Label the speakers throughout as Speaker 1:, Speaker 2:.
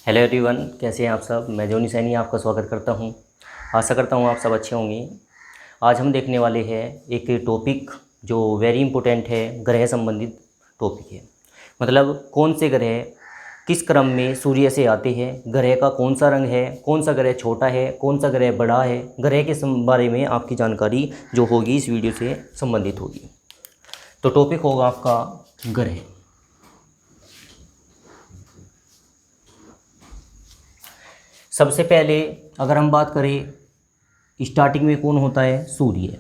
Speaker 1: Hello everyone, कैसे हैं आप सब। मैं जोनी सैनी आपका स्वागत करता हूं। आशा करता हूं आप सब अच्छे होंगे। आज हम देखने वाले हैं एक टॉपिक जो वेरी इंपॉर्टेंट है, ग्रह संबंधित टॉपिक है। मतलब कौन से ग्रह किस क्रम में सूर्य से आते हैं, ग्रह का कौन सा रंग है, कौन सा ग्रह छोटा है, कौन सा ग्रह बड़ा है। ग्रह के बारे में आपकी जानकारी जो होगी इस वीडियो से संबंधित होगी। तो टॉपिक होगा आपका ग्रह। सबसे पहले अगर हम बात करें, स्टार्टिंग में कौन होता है? सूर्य।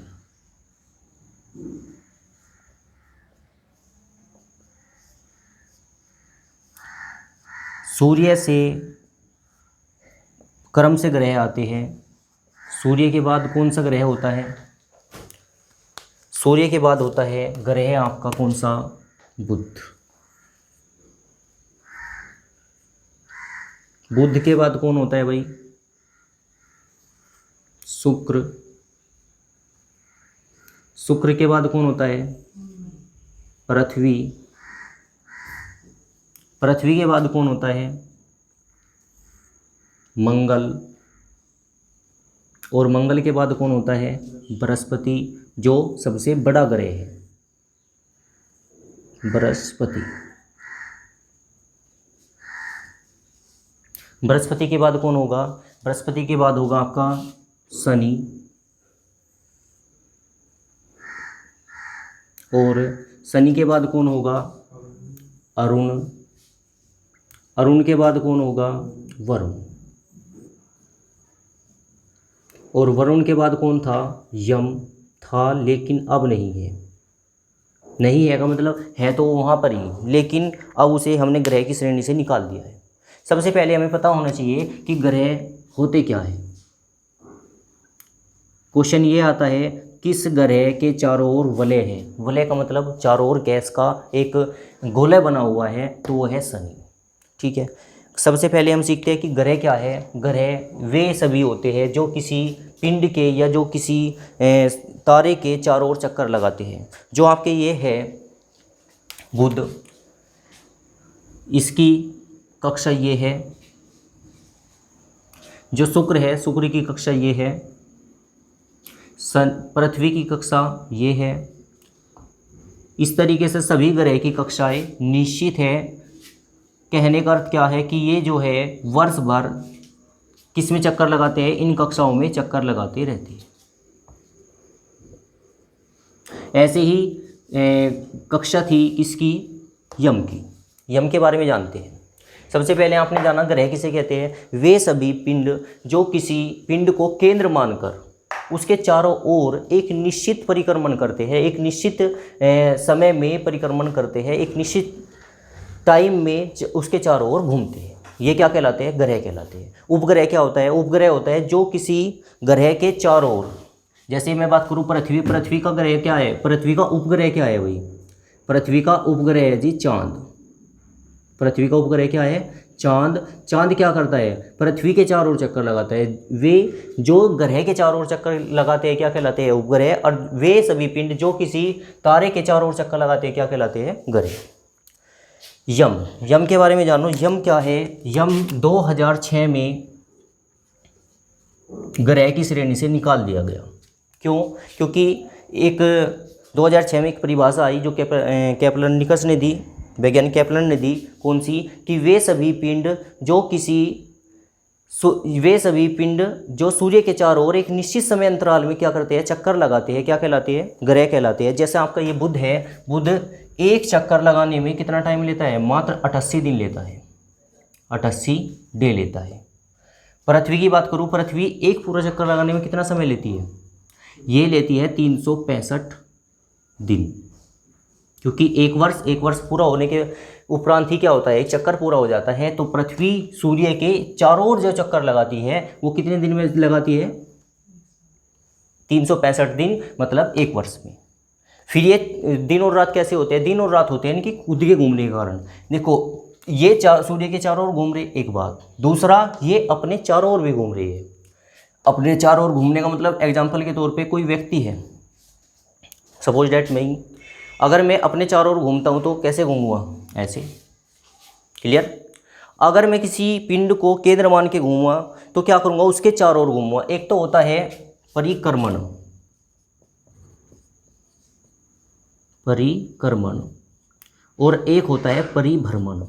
Speaker 1: सूर्य से क्रम से ग्रह आते हैं। सूर्य के बाद कौन सा ग्रह होता है? सूर्य के बाद होता है ग्रह आपका कौन सा? बुध। बुध के बाद कौन होता है भाई? शुक्र। शुक्र के बाद कौन होता है? पृथ्वी। पृथ्वी के बाद कौन होता है? मंगल। और मंगल के बाद कौन होता है? बृहस्पति, जो सबसे बड़ा ग्रह है। बृहस्पति। बृहस्पति के बाद कौन होगा? बृहस्पति के बाद होगा आपका शनि। और शनि के बाद कौन होगा? अरुण। अरुण के बाद कौन होगा? वरुण। और वरुण के बाद कौन था? यम था, लेकिन अब नहीं है। नहीं है का मतलब है तो वहाँ पर ही, लेकिन अब उसे हमने ग्रह की श्रेणी से निकाल दिया है। सबसे पहले हमें पता होना चाहिए कि ग्रह होते क्या है। क्वेश्चन ये आता है, किस ग्रह के चारों ओर वलय है? वलय का मतलब चारों ओर गैस का एक गोला बना हुआ है, तो वो है शनि। ठीक है। सबसे पहले हम सीखते हैं कि ग्रह क्या है। ग्रह वे सभी होते हैं जो किसी पिंड के या जो किसी तारे के चारों ओर चक्कर लगाते हैं। जो आपके ये है बुध, इसकी कक्षा ये है। जो शुक्र है, शुक्र की कक्षा ये है। पृथ्वी की कक्षा ये है। इस तरीके से सभी ग्रह की कक्षाएं निश्चित है। कहने का अर्थ क्या है कि ये जो है वर्ष भर किस में चक्कर लगाते हैं? इन कक्षाओं में चक्कर लगाते रहते हैं। ऐसे ही कक्षा थी किसकी? यम की। यम के बारे में जानते हैं। सबसे पहले आपने जाना ग्रह किसे कहते हैं। वे सभी पिंड जो किसी पिंड को केंद्र मानकर उसके चारों ओर एक निश्चित परिक्रमण करते हैं, एक निश्चित समय में परिक्रमण करते हैं, एक निश्चित टाइम में उसके चारों ओर घूमते हैं। ये क्या कहलाते हैं? ग्रह कहलाते हैं। उपग्रह क्या होता है? उपग्रह होता है जो किसी ग्रह के चारों ओर, जैसे मैं बात करूं पृथ्वी, पृथ्वी का ग्रह क्या है? पृथ्वी का उपग्रह क्या है भाई? पृथ्वी का उपग्रह है जी चांद। पृथ्वी का उपग्रह क्या है? चांद। चांद क्या करता है? पृथ्वी के चारों ओर चक्कर लगाता है। वे जो ग्रह के चारों ओर चक्कर लगाते हैं क्या कहलाते हैं? उपग्रह। और वे सभी पिंड जो किसी तारे के चारों ओर चक्कर लगाते हैं क्या कहलाते हैं? ग्रह। यम। यम के बारे में जानो। यम क्या है? यम 2006 में ग्रह की श्रेणी से निकाल दिया गया। क्यों? क्योंकि एक 2006 में एक परिभाषा आई जो केप्लनिकस ने दी, वैज्ञानिक केप्लर ने दी। कौन सी? कि वे सभी पिंड जो सूर्य के चारों ओर एक निश्चित समय अंतराल में क्या करते हैं? चक्कर लगाते हैं। क्या कहलाते हैं? ग्रह कहलाते हैं। जैसे आपका ये बुध है, बुध एक चक्कर लगाने में कितना टाइम लेता है? मात्र 88 दिन लेता है। 88 डे लेता है। पृथ्वी की बात करूं, पृथ्वी एक पूरा चक्कर लगाने में कितना समय लेती है? ये लेती है 365 दिन। क्योंकि एक वर्ष पूरा होने के उपरांत ही क्या होता है? एक चक्कर पूरा हो जाता है। तो पृथ्वी सूर्य के चारों ओर जो चक्कर लगाती है वो कितने दिन में लगाती है? 365 दिन, मतलब एक वर्ष में। फिर ये दिन और रात कैसे होते हैं? दिन और रात होते हैं इनकी खुद के घूमने के कारण। देखो, ये सूर्य के चारों ओर घूम रहे, एक बात। दूसरा, ये अपने चारों ओर भी घूम रही है। अपने चारों ओर घूमने का मतलब एग्जाम्पल के तौर पे कोई व्यक्ति है, सपोज डैट मैं, अगर मैं अपने चारों ओर घूमता हूँ तो कैसे घूमूंगा? ऐसे। क्लियर? अगर मैं किसी पिंड को केंद्र मान के घूमूंगा तो क्या करूँगा, उसके चारों ओर घूमूंगा। एक तो होता है परिक्रमण, परिक्रमण, और एक होता है परिभ्रमण।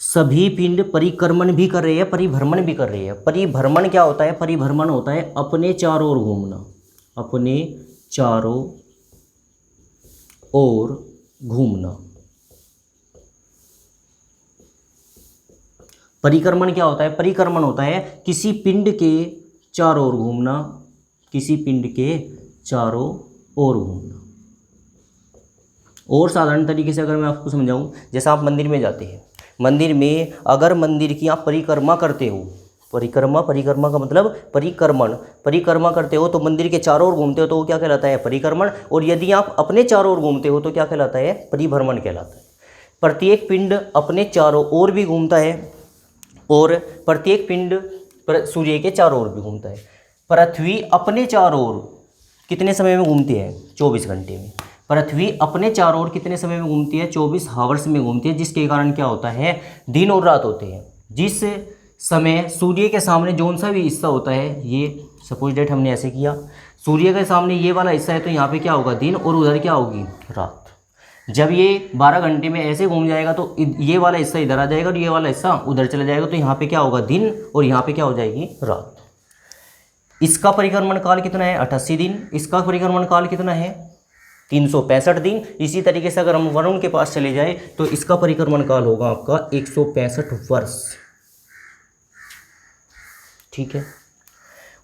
Speaker 1: सभी पिंड परिक्रमण भी कर रहे हैं, परिभ्रमण भी कर रहे हैं। परिभ्रमण क्या होता है, परिभ्रमण होता है अपने चारों ओर घूमना, अपने चारों ओर घूमना। परिक्रमण क्या होता है, परिक्रमण होता है किसी पिंड के चारों ओर घूमना, किसी पिंड के चारों ओर घूमना। और साधारण तरीके से अगर मैं आपको समझाऊं, जैसा आप मंदिर में जाते हैं, मंदिर में अगर मंदिर की आप परिक्रमा करते हो, परिक्रमा का मतलब परिक्रमण, परिक्रमा करते हो तो मंदिर के चारों ओर घूमते हो तो वो क्या कहलाता है, परिक्रमण। और यदि आप अपने चारों ओर घूमते हो तो क्या कहलाता है, परिभ्रमण कहलाता है। प्रत्येक पिंड अपने चारों ओर भी घूमता है और प्रत्येक पिंड सूर्य के चारों ओर भी घूमता है। पृथ्वी अपने चारों ओर कितने समय में घूमती है, 24 घंटे में। पृथ्वी अपने चारों ओर कितने समय में घूमती है, 24 हावर्स में घूमती है, जिसके कारण क्या होता है, दिन और रात होते हैं। जिस समय सूर्य के सामने जौन सा भी हिस्सा होता है, ये सपोज डेट हमने ऐसे किया, सूर्य के सामने ये वाला हिस्सा है तो यहाँ पे क्या होगा, दिन, और उधर क्या होगी, रात। जब ये 12 घंटे में ऐसे घूम जाएगा तो ये वाला हिस्सा इधर आ जाएगा और ये वाला हिस्सा उधर चला जाएगा, तो यहाँ पे क्या होगा, दिन, और यहाँ पे क्या हो जाएगी, रात। इसका परिक्रमण काल कितना है, 88 दिन। इसका परिक्रमण काल कितना है, 365 दिन। इसी तरीके से अगर हम वरुण के पास चले जाए तो इसका परिक्रमण काल होगा आपका 165 वर्ष। ठीक है,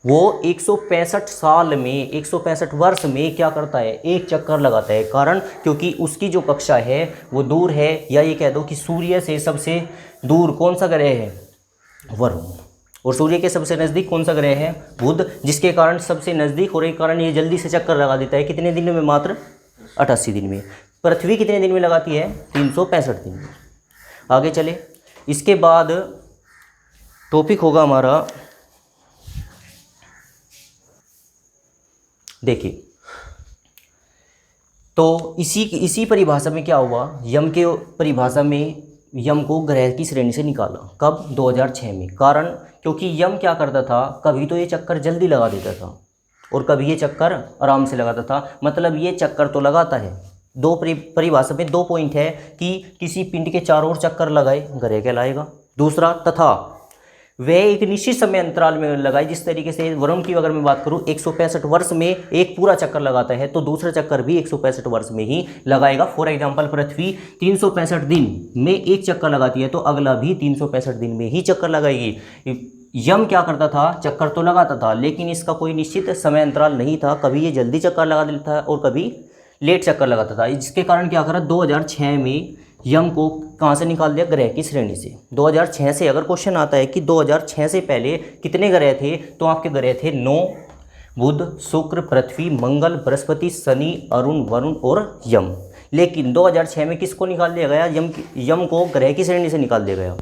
Speaker 1: वो 165 साल में, 165 वर्ष में क्या करता है, एक चक्कर लगाता है। कारण क्योंकि उसकी जो कक्षा है वो दूर है, या ये कह दो कि सूर्य से सबसे दूर कौन सा ग्रह है, वरुण, और सूर्य के सबसे नज़दीक कौन सा ग्रह है, बुध, जिसके कारण सबसे नज़दीक होने के कारण ये जल्दी से चक्कर लगा देता है। कितने दिन में, मात्र 88 दिन में। पृथ्वी कितने दिन में लगाती है, 365 दिन में। आगे चले, इसके बाद टॉपिक होगा हमारा, देखिए, तो इसी परिभाषा में क्या हुआ, यम के परिभाषा में यम को ग्रह की श्रेणी से निकाला। कब, 2006 में। कारण क्योंकि यम क्या करता था, कभी तो ये चक्कर जल्दी लगा देता था और कभी ये चक्कर आराम से लगाता था। मतलब ये चक्कर तो लगाता है। दो परिभाषा में 2 पॉइंट है कि किसी पिंड के चारों ओर चक्कर लगाए, ग्रह कहलाएगा। दूसरा, तथा वह एक निश्चित समय अंतराल में लगाए। जिस तरीके से वरुण की अगर मैं बात करूं, 165 वर्ष में एक पूरा चक्कर लगाता है, तो दूसरा चक्कर भी 165 वर्ष में ही लगाएगा। फॉर एग्जांपल, पृथ्वी 365 दिन में एक चक्कर लगाती है तो अगला भी 365 दिन में ही चक्कर लगाएगी। यम क्या करता था, चक्कर तो लगाता था, लेकिन इसका कोई निश्चित समय अंतराल नहीं था। कभी ये जल्दी चक्कर लगा देता था और कभी लेट चक्कर लगाता था। जिसके कारण क्या करा, 2006 में यम को कहाँ से निकाल दिया, ग्रह की श्रेणी से। 2006 से अगर क्वेश्चन आता है कि 2006 से पहले कितने ग्रह थे, तो आपके ग्रह थे 9, बुध, शुक्र, पृथ्वी, मंगल, बृहस्पति, शनि, अरुण, वरुण और यम। लेकिन 2006 में किसको निकाल दिया गया, यम को ग्रह की श्रेणी से निकाल दिया गया।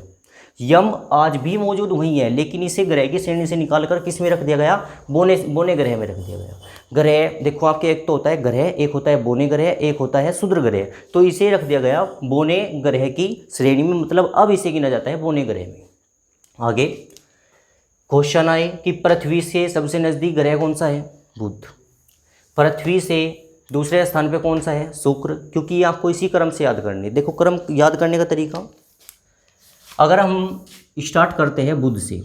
Speaker 1: यम आज भी मौजूद वहीं है, लेकिन इसे ग्रह की श्रेणी से निकालकर किस में रख दिया गया, बोने ग्रह में रख दिया गया। ग्रह देखो आपके, एक तो होता है ग्रह, एक होता है बोने ग्रह, एक होता है शुद्र ग्रह। तो इसे रख दिया गया बोने ग्रह की श्रेणी में, मतलब अब इसे गिना जाता है बोने ग्रह में। आगे क्वेश्चन आए कि पृथ्वी से सबसे नज़दीक ग्रह कौन सा है, बुध। पृथ्वी से दूसरे स्थान पे कौन सा है, शुक्र। क्योंकि आपको इसी क्रम से याद करनी। देखो क्रम याद करने का तरीका, अगर हम स्टार्ट करते हैं बुध से,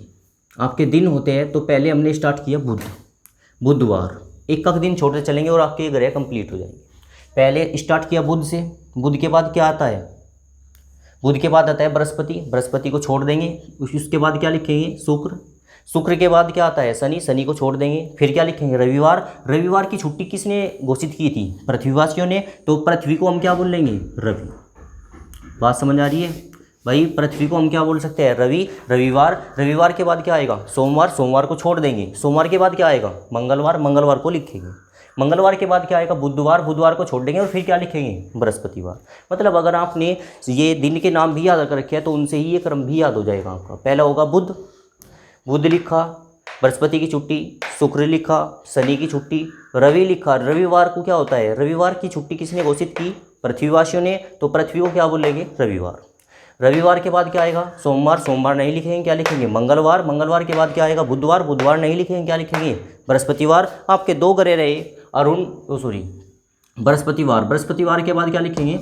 Speaker 1: आपके दिन होते हैं, तो पहले हमने स्टार्ट किया बुधवार, एक दिन छोड़ते चलेंगे और आपके ग्रह कंप्लीट हो जाएंगे। पहले स्टार्ट किया बुध से, बुध के बाद क्या आता है, बुध के बाद आता है बृहस्पति को छोड़ देंगे। उसके बाद क्या लिखेंगे, शुक्र के बाद क्या आता है, शनि को छोड़ देंगे। फिर क्या लिखेंगे, रविवार की छुट्टी किसने घोषित की थी, पृथ्वीवासियों ने। तो पृथ्वी को हम क्या बोल लेंगे, रवि। बात समझ आ रही है भाई, पृथ्वी को हम क्या बोल सकते हैं, रविवार के बाद क्या आएगा, सोमवार को छोड़ देंगे। सोमवार के बाद क्या आएगा, मंगलवार को लिखेंगे। मंगलवार के बाद क्या आएगा, बुधवार को छोड़ देंगे और फिर क्या लिखेंगे, बृहस्पतिवार। मतलब अगर आपने ये दिन के नाम भी याद कर रखे हैं तो उनसे ही ये क्रम भी याद हो जाएगा आपका। पहला होगा बुध लिखा, बृहस्पति की छुट्टी, शुक्र लिखा, शनि की छुट्टी, रवि लिखा, रविवार को क्या होता है, रविवार की छुट्टी किसने घोषित की, पृथ्वीवासियों ने, तो पृथ्वी को क्या बोलेंगे, रविवार। रविवार के बाद क्या आएगा, सोमवार, सोमवार नहीं लिखेंगे, क्या लिखेंगे, मंगलवार। मंगलवार के बाद क्या आएगा, बुधवार, बुधवार नहीं लिखेंगे, क्या लिखेंगे, बृहस्पतिवार। आपके दो ग्रह रहे, अरुण, सॉरी बृहस्पतिवार। बृहस्पतिवार के बाद क्या लिखेंगे,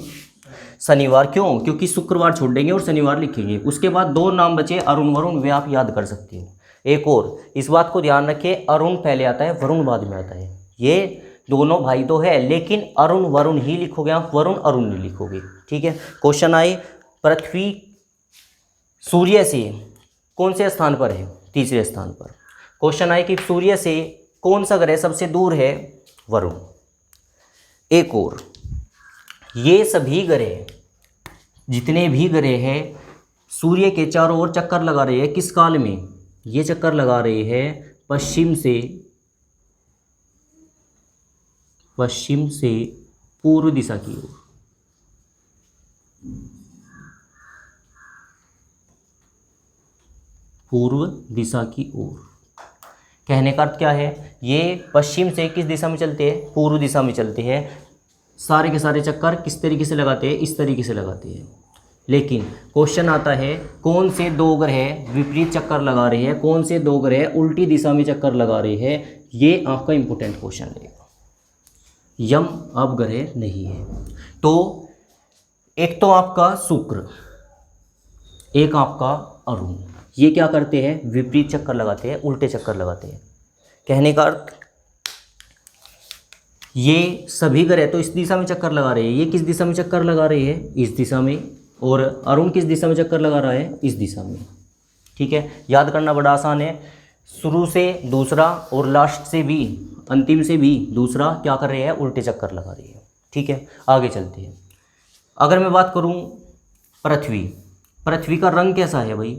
Speaker 1: शनिवार। क्यों, क्योंकि शुक्रवार छोड़ देंगे और शनिवार लिखेंगे। उसके बाद दो नाम बचे, अरुण वरुण, वे आप याद कर सकते हो। एक और इस बात को ध्यान रखें, अरुण पहले आता है, वरुण बाद में आता है। ये दोनों भाई तो है, लेकिन अरुण वरुण ही लिखोगे आप, वरुण अरुण नहीं लिखोगे। ठीक है। क्वेश्चन आए, पृथ्वी सूर्य से कौन से स्थान पर है, तीसरे स्थान पर। क्वेश्चन आए कि सूर्य से कौन सा ग्रह सबसे दूर है, वरुण। एक और, ये सभी ग्रह, जितने भी ग्रह हैं, सूर्य के चारों ओर चक्कर लगा रहे हैं। किस काल में, ये चक्कर लगा रहे हैं पश्चिम से पूर्व दिशा की ओर। पूर्व दिशा की ओर कहने का अर्थ क्या है, ये पश्चिम से किस दिशा में चलते हैं, पूर्व दिशा में चलते हैं। सारे के सारे चक्कर किस तरीके से लगाते हैं, इस तरीके से लगाते हैं। लेकिन क्वेश्चन आता है, कौन से दो ग्रह विपरीत चक्कर लगा रहे हैं, कौन से दो ग्रह उल्टी दिशा में चक्कर लगा रहे हैं, ये आपका इंपॉर्टेंट क्वेश्चन रहेगा। यम अब ग्रह नहीं है। तो एक तो आपका शुक्र, एक आपका अरुण, ये क्या करते हैं, विपरीत चक्कर लगाते हैं, उल्टे चक्कर लगाते हैं। कहने का अर्थ, ये सभी ग्रह तो इस दिशा में चक्कर लगा रहे हैं। ये किस दिशा में चक्कर लगा रहे हैं, इस दिशा में। और अरुण किस दिशा में चक्कर लगा रहा है, इस दिशा में। ठीक है, याद करना बड़ा आसान है। शुरू से दूसरा और लास्ट से भी, अंतिम से भी दूसरा क्या कर रहे हैं, उल्टे चक्कर लगा रही है। ठीक है, आगे चलते हैं। अगर मैं बात करूं पृथ्वी, पृथ्वी का रंग कैसा है भाई,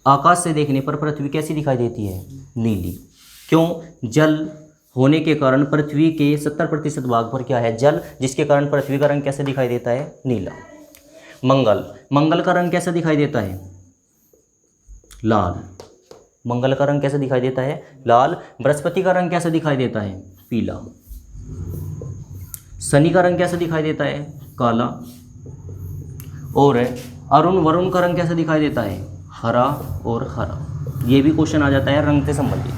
Speaker 1: आकाश से देखने पर पृथ्वी कैसी दिखाई देती है, नीली। क्यों, जल होने के कारण पृथ्वी के 70% भाग पर क्या है, जल, जिसके कारण पृथ्वी का रंग कैसे दिखाई देता है, नीला। मंगल, मंगल का रंग कैसा दिखाई देता है, लाल। मंगल का रंग कैसा दिखाई देता है, लाल। बृहस्पति का रंग कैसा दिखाई देता है, पीला। शनि का रंग कैसा दिखाई देता है, काला। और अरुण वरुण का रंग कैसा दिखाई देता है, हरा और हरा। ये भी क्वेश्चन आ जाता है रंग से संबंधित।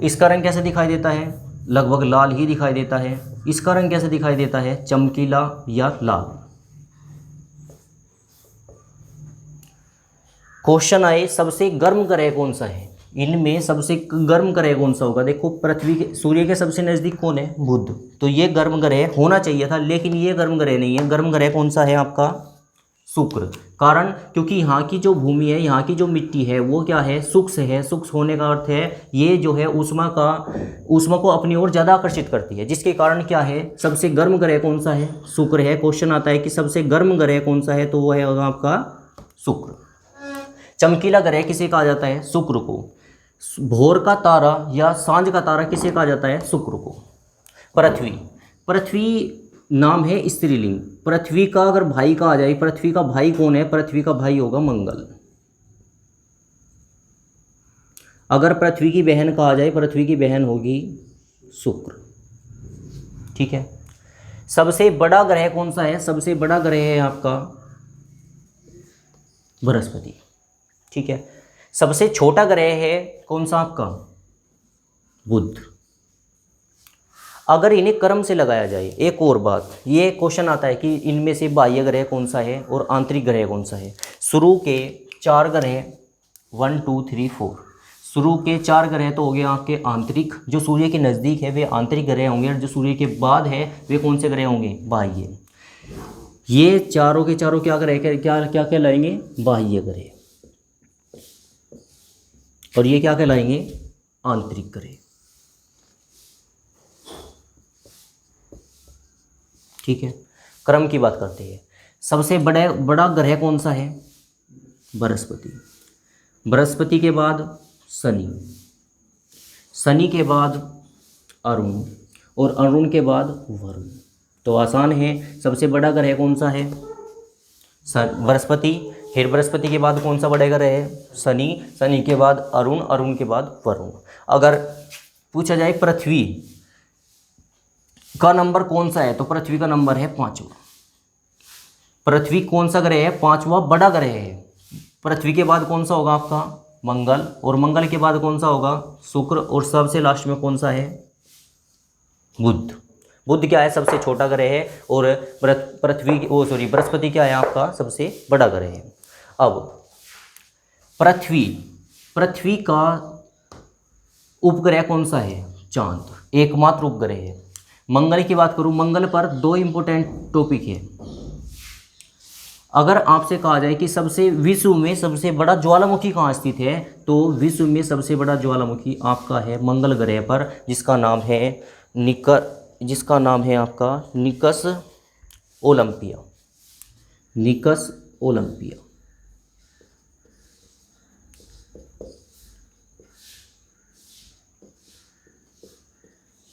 Speaker 1: इसका रंग कैसे दिखाई देता है, लगभग लाल ही दिखाई देता है। इसका रंग कैसे दिखाई देता है, चमकीला या लाल। क्वेश्चन आए, सबसे गर्म ग्रह कौन सा है, इनमें सबसे गर्म ग्रह कौन सा होगा। देखो, पृथ्वी के, सूर्य के सबसे नज़दीक कौन है, बुध। तो ये गर्म ग्रह होना चाहिए था, लेकिन ये गर्म ग्रह नहीं है। गर्म ग्रह कौन सा है आपका, शुक्र। कारण, क्योंकि यहाँ की जो भूमि है, यहाँ की जो मिट्टी है, वो क्या है, शुष्क है। शुष्क होने का अर्थ है ये जो है ऊष्मा को अपनी ओर ज़्यादा आकर्षित करती है, जिसके कारण क्या है, सबसे गर्म ग्रह कौन सा है, शुक्र है। क्वेश्चन आता है कि सबसे गर्म ग्रह कौन सा है, तो वो है होगा आपका शुक्र। चमकीला ग्रह किसे कहा जाता है, शुक्र को। भोर का तारा या सांझ का तारा किसे कहा जाता है, शुक्र को। पृथ्वी नाम है स्त्रीलिंग। पृथ्वी का अगर भाई कहा जाए, पृथ्वी का भाई कौन है, पृथ्वी का भाई होगा मंगल। अगर पृथ्वी की बहन कहा जाए, पृथ्वी की बहन होगी शुक्र। ठीक है। सबसे बड़ा ग्रह कौन सा है, सबसे बड़ा ग्रह है आपका बृहस्पति। ठीक है। सबसे छोटा ग्रह है कौन सा आपका, बुध। अगर इन्हें क्रम से लगाया जाए, एक और बात, ये क्वेश्चन आता है कि इनमें से बाह्य ग्रह कौन सा है और आंतरिक ग्रह कौन सा है। शुरू के 4 ग्रह 1 2 3 4, शुरू के 4 ग्रह तो हो गए आपके आंतरिक, जो सूर्य के नज़दीक है वे आंतरिक ग्रह होंगे, और जो सूर्य के बाद है वे कौन से ग्रह होंगे, बाह्य। ये चारों के चारों क्या ग्रह क्या कहलाएंगे, बाह्य ग्रह, और ये क्या कहलाएंगे, आंतरिक ग्रह। ठीक है। क्रम की बात करते हैं। सबसे बड़ा ग्रह कौन सा है, बृहस्पति। बृहस्पति के बाद शनि, शनि के बाद अरुण, और अरुण के बाद वरुण। तो आसान है, सबसे बड़ा ग्रह कौन सा है, बृहस्पति। फिर बृहस्पति के बाद कौन सा बड़ा ग्रह है? शनि, शनि के बाद अरुण, अरुण के बाद वरुण। अगर पूछा जाए पृथ्वी का नंबर कौन सा है, तो पृथ्वी का नंबर है 5वां। पृथ्वी कौन सा ग्रह है? 5वां बड़ा ग्रह है। पृथ्वी के बाद कौन सा होगा आपका? मंगल, और मंगल के बाद कौन सा होगा? शुक्र, और सबसे लास्ट में कौन सा है? बुध। बुध क्या है? सबसे छोटा ग्रह है, और बृहस्पति क्या है आपका? सबसे बड़ा ग्रह है। अब पृथ्वी का उपग्रह कौन सा है? चांद, एकमात्र उपग्रह है। मंगल की बात करूं, मंगल पर 2 इंपॉर्टेंट टॉपिक है। अगर आपसे कहा जाए कि विश्व में सबसे बड़ा ज्वालामुखी कहाँ स्थित है, तो विश्व में सबसे बड़ा ज्वालामुखी आपका है मंगल ग्रह पर, जिसका नाम है आपका निकस ओलंपिया। निकस ओलंपिया।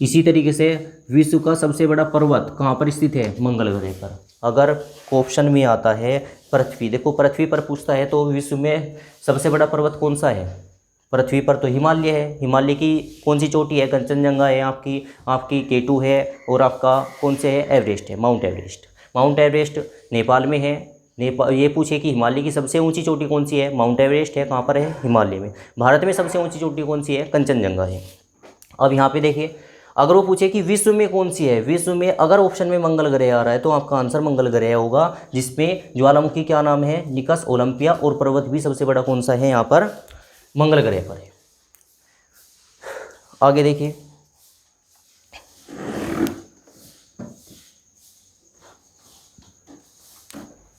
Speaker 1: इसी तरीके से विश्व का सबसे बड़ा पर्वत कहाँ पर स्थित है? मंगल ग्रह पर। अगर ऑप्शन में आता है पृथ्वी, देखो पृथ्वी पर पूछता है तो विश्व में सबसे बड़ा पर्वत कौन सा है? पृथ्वी पर तो हिमालय है। हिमालय की कौन सी चोटी है? कंचनजंगा है आपकी केटू है, और आपका कौन से है? एवरेस्ट है, mount Everest. Mount Everest Nepal में है। ये पूछे कि हिमालय की सबसे ऊंची चोटी कौन सी है? माउंट एवरेस्ट है। कहाँ पर है? हिमालय में। भारत में सबसे ऊंची चोटी कौन सी है? कंचनजंगा है। अब यहाँ पे देखिए, अगर वो पूछे कि विश्व में कौन सी है, विश्व में अगर ऑप्शन में मंगल ग्रह आ रहा है तो आपका आंसर मंगल ग्रह होगा, जिसमें ज्वालामुखी क्या नाम है? निकस ओलंपिया, और पर्वत भी सबसे बड़ा कौन सा है यहाँ पर? मंगल ग्रह पर है। आगे देखिए,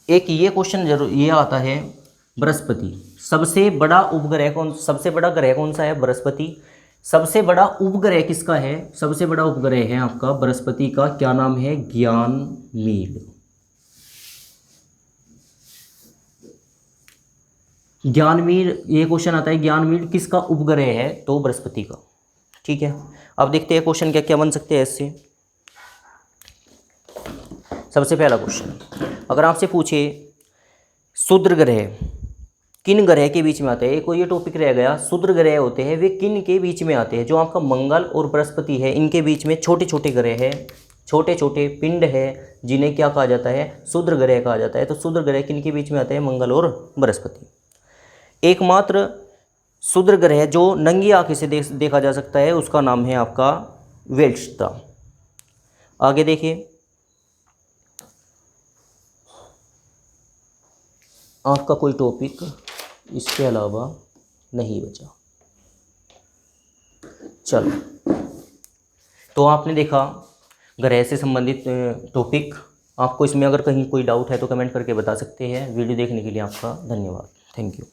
Speaker 1: एक ये क्वेश्चन जरूर ये आता है, बृहस्पति सबसे बड़ा ग्रह कौन सा है? बृहस्पति। सबसे बड़ा उपग्रह किसका है? सबसे बड़ा उपग्रह है आपका बृहस्पति का। क्या नाम है? ज्ञानमील। ज्ञानमील, ये क्वेश्चन आता है, ज्ञानमील किसका उपग्रह है? तो बृहस्पति का। ठीक है, अब देखते हैं क्वेश्चन क्या क्या बन सकते हैं इससे। सबसे पहला क्वेश्चन, अगर आपसे पूछे क्षुद्र ग्रह किन ग्रह के बीच में आते हैं? एक ये टॉपिक रह गया, क्षुद्र ग्रह होते हैं वे किन के बीच में आते हैं? जो आपका मंगल और बृहस्पति है, इनके बीच में छोटे छोटे ग्रह है, छोटे छोटे पिंड है, जिन्हें क्या कहा जाता है? क्षुद्र ग्रह कहा जाता है। तो क्षुद्र ग्रह किन के बीच में आते हैं? मंगल और बृहस्पति। एकमात्र क्षुद्र ग्रह जो नंगी आंखें से देखा जा सकता है, उसका नाम है आपका वेल्स्टा। आगे देखिए, आपका कोई टॉपिक इसके अलावा नहीं बचा। चलो, तो आपने देखा ग्रह से संबंधित टॉपिक। आपको इसमें अगर कहीं कोई डाउट है तो कमेंट करके बता सकते हैं। वीडियो देखने के लिए आपका धन्यवाद। Thank you.